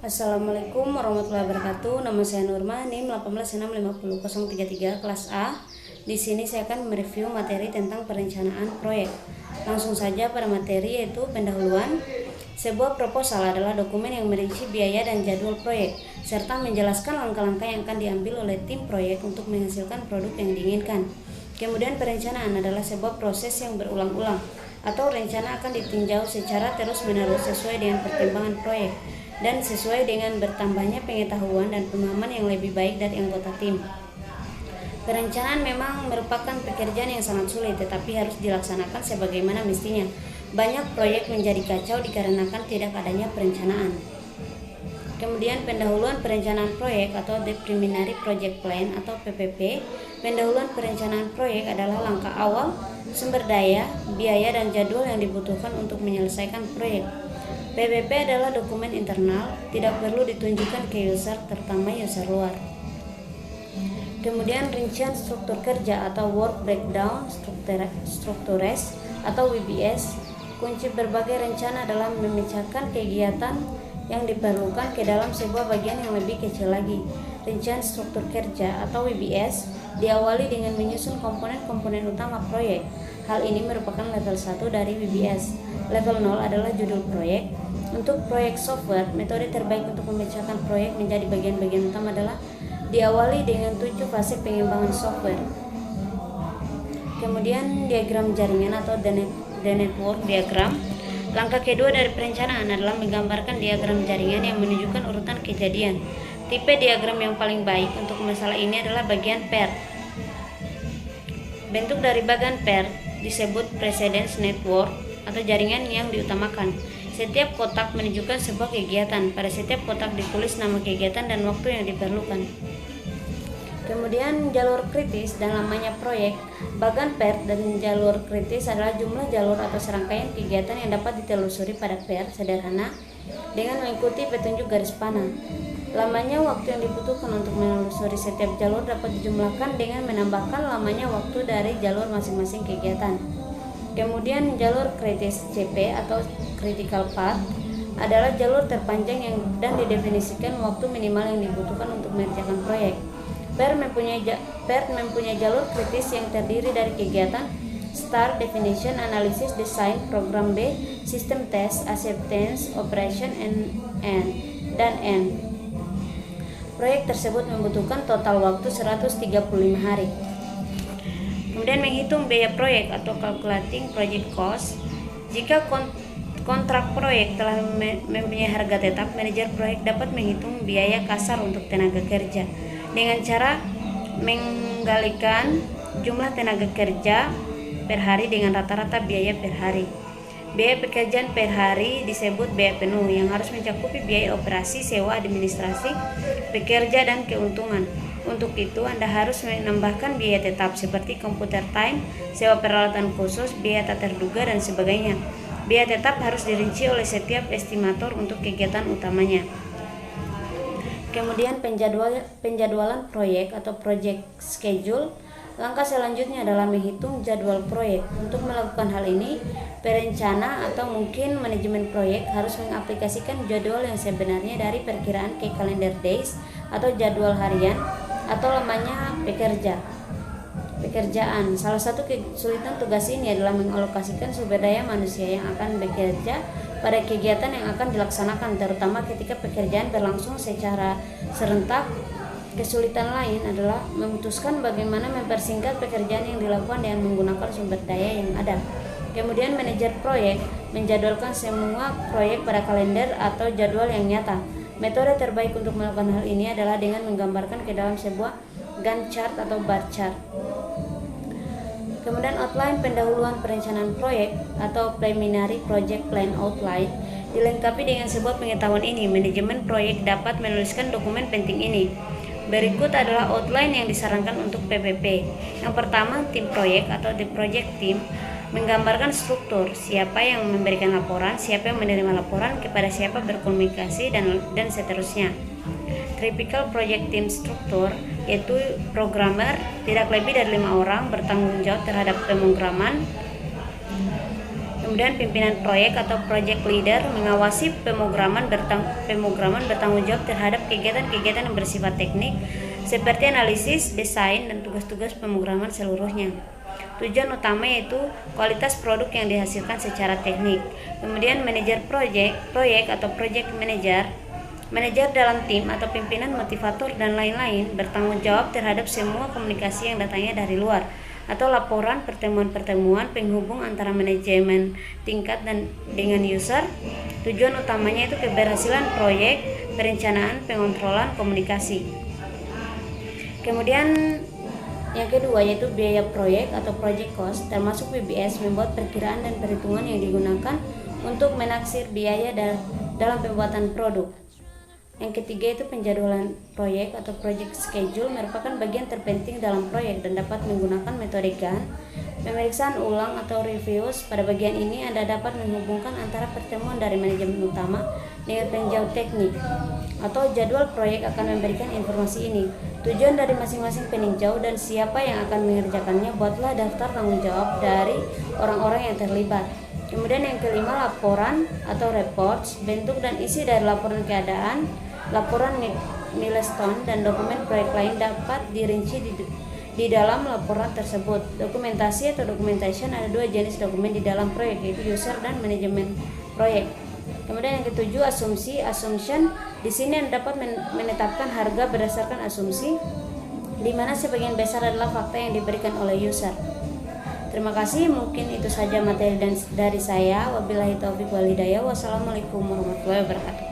Assalamualaikum warahmatullahi wabarakatuh. Nama saya Nurma, NIM 1865033 kelas A. Di sini saya akan mereview materi tentang perencanaan proyek. Langsung saja pada materi, yaitu pendahuluan. Sebuah proposal adalah dokumen yang merinci biaya dan jadwal proyek serta menjelaskan langkah-langkah yang akan diambil oleh tim proyek untuk menghasilkan produk yang diinginkan. Kemudian perencanaan adalah sebuah proses yang berulang-ulang atau rencana akan ditinjau secara terus-menerus sesuai dengan pertimbangan proyek dan sesuai dengan bertambahnya pengetahuan dan pemahaman yang lebih baik dari anggota tim. Perencanaan memang merupakan pekerjaan yang sangat sulit, tetapi harus dilaksanakan sebagaimana mestinya. Banyak proyek menjadi kacau dikarenakan tidak adanya perencanaan. Kemudian pendahuluan perencanaan proyek atau the preliminary project plan atau PPP. Pendahuluan perencanaan proyek adalah langkah awal, sumber daya, biaya dan jadwal yang dibutuhkan untuk menyelesaikan proyek. PPP adalah dokumen internal, tidak perlu ditunjukkan ke user, terutama user luar. Kemudian rincian struktur kerja atau work breakdown structures atau WBS. Kunci berbagai rencana adalah memecahkan kegiatan yang diperlukan ke dalam sebuah bagian yang lebih kecil lagi. Rincian struktur kerja atau WBS diawali dengan menyusun komponen-komponen utama proyek. Hal ini merupakan level 1 dari WBS. Level 0 adalah judul proyek. Untuk proyek software, metode terbaik untuk memecahkan proyek menjadi bagian-bagian utama adalah diawali dengan 7 fase pengembangan software. Kemudian diagram jaringan atau the network diagram. Langkah kedua dari perencanaan adalah menggambarkan diagram jaringan yang menunjukkan urutan kejadian. Tipe diagram yang paling baik untuk masalah ini adalah bagian pair. Bentuk dari bagian pair disebut precedence network atau jaringan yang diutamakan. Setiap kotak menunjukkan sebuah kegiatan. Pada setiap kotak ditulis nama kegiatan dan waktu yang diperlukan. Kemudian jalur kritis dan lamanya proyek. Bagian pair dan jalur kritis adalah jumlah jalur atau serangkaian kegiatan yang dapat ditelusuri pada pair sederhana dengan mengikuti petunjuk garis panah. Lamanya waktu yang dibutuhkan untuk menelusuri setiap jalur dapat dijumlahkan dengan menambahkan lamanya waktu dari jalur masing-masing kegiatan. Kemudian jalur kritis CP atau critical path adalah jalur terpanjang dan didefinisikan waktu minimal yang dibutuhkan untuk mengerjakan proyek. PER mempunyai jalur kritis yang terdiri dari kegiatan Start, Definition, Analysis, Design, Program B, System Test, Acceptance, Operation, dan End. Proyek tersebut membutuhkan total waktu 135 hari. Kemudian menghitung biaya proyek atau calculating project cost. Jika kontrak proyek telah mempunyai harga tetap, manajer proyek dapat menghitung biaya kasar untuk tenaga kerja dengan cara menggalikan jumlah tenaga kerja per hari dengan rata-rata biaya per hari. Biaya pekerjaan per hari disebut biaya penuh yang harus mencakupi biaya operasi, sewa, administrasi, pekerja, dan keuntungan. Untuk itu, Anda harus menambahkan biaya tetap seperti komputer time, sewa peralatan khusus, biaya tak terduga, dan sebagainya. Biaya tetap harus dirinci oleh setiap estimator untuk kegiatan utamanya. Kemudian penjadwalan proyek atau project schedule. Langkah selanjutnya adalah menghitung jadwal proyek. Untuk melakukan hal ini, perencana atau mungkin manajemen proyek harus mengaplikasikan jadwal yang sebenarnya dari perkiraan ke calendar days atau jadwal harian atau lamanya pekerjaan. Salah satu kesulitan tugas ini adalah mengalokasikan sumber daya manusia yang akan bekerja pada kegiatan yang akan dilaksanakan, terutama ketika pekerjaan berlangsung secara serentak. Kesulitan lain adalah memutuskan bagaimana mempersingkat pekerjaan yang dilakukan dengan menggunakan sumber daya yang ada. Kemudian manajer proyek menjadwalkan semua proyek pada kalender atau jadwal yang nyata. Metode terbaik untuk melakukan hal ini adalah dengan menggambarkan ke dalam sebuah Gantt chart atau bar chart. Kemudian outline pendahuluan perencanaan proyek atau preliminary project plan outline dilengkapi dengan sebuah pengetahuan ini. Manajemen proyek dapat menuliskan dokumen penting ini. Berikut adalah outline yang disarankan untuk PPP. Yang pertama, tim proyek atau the project team menggambarkan struktur, siapa yang memberikan laporan, siapa yang menerima laporan, kepada siapa berkomunikasi, dan seterusnya. Typical project team struktur yaitu programmer tidak lebih dari 5 orang bertanggung jawab terhadap pemrograman. Kemudian pimpinan proyek atau project leader mengawasi pemrograman bertanggung jawab terhadap kegiatan-kegiatan yang bersifat teknik seperti analisis, desain, dan tugas-tugas pemrograman seluruhnya. Tujuan utama yaitu kualitas produk yang dihasilkan secara teknik. Kemudian manajer proyek atau project manajer dalam tim atau pimpinan motivator dan lain-lain bertanggung jawab terhadap semua komunikasi yang datangnya dari luar atau laporan pertemuan-pertemuan penghubung antara manajemen tingkat dan dengan user. Tujuan utamanya itu keberhasilan proyek, perencanaan, pengontrolan, komunikasi. Kemudian yang kedua yaitu biaya proyek atau project cost, termasuk PBS membuat perkiraan dan perhitungan yang digunakan untuk menaksir biaya dalam pembuatan produk. Yang ketiga itu penjadwalan proyek atau project schedule merupakan bagian terpenting dalam proyek dan dapat menggunakan metode Gantt. Pemeriksaan ulang atau reviews. Pada bagian ini Anda dapat menghubungkan antara pertemuan dari manajemen utama dengan peninjau teknik atau jadwal proyek akan memberikan informasi ini. Tujuan dari masing-masing peninjau dan siapa yang akan mengerjakannya. Buatlah daftar tanggung jawab dari orang-orang yang terlibat. Kemudian yang kelima, laporan atau reports. Bentuk dan isi dari laporan keadaan, laporan milestone, dan dokumen proyek lain dapat dirinci di dalam laporan tersebut. Dokumentasi atau documentation, ada dua jenis dokumen di dalam proyek, yaitu user dan manajemen proyek. Kemudian yang ketujuh, assumption. Di sini Anda dapat menetapkan harga berdasarkan asumsi, di mana sebagian besar adalah fakta yang diberikan oleh user. Terima kasih, mungkin itu saja materi dari saya. Wabillahi taufiq wal hidayah. Wassalamualaikum warahmatullahi wabarakatuh.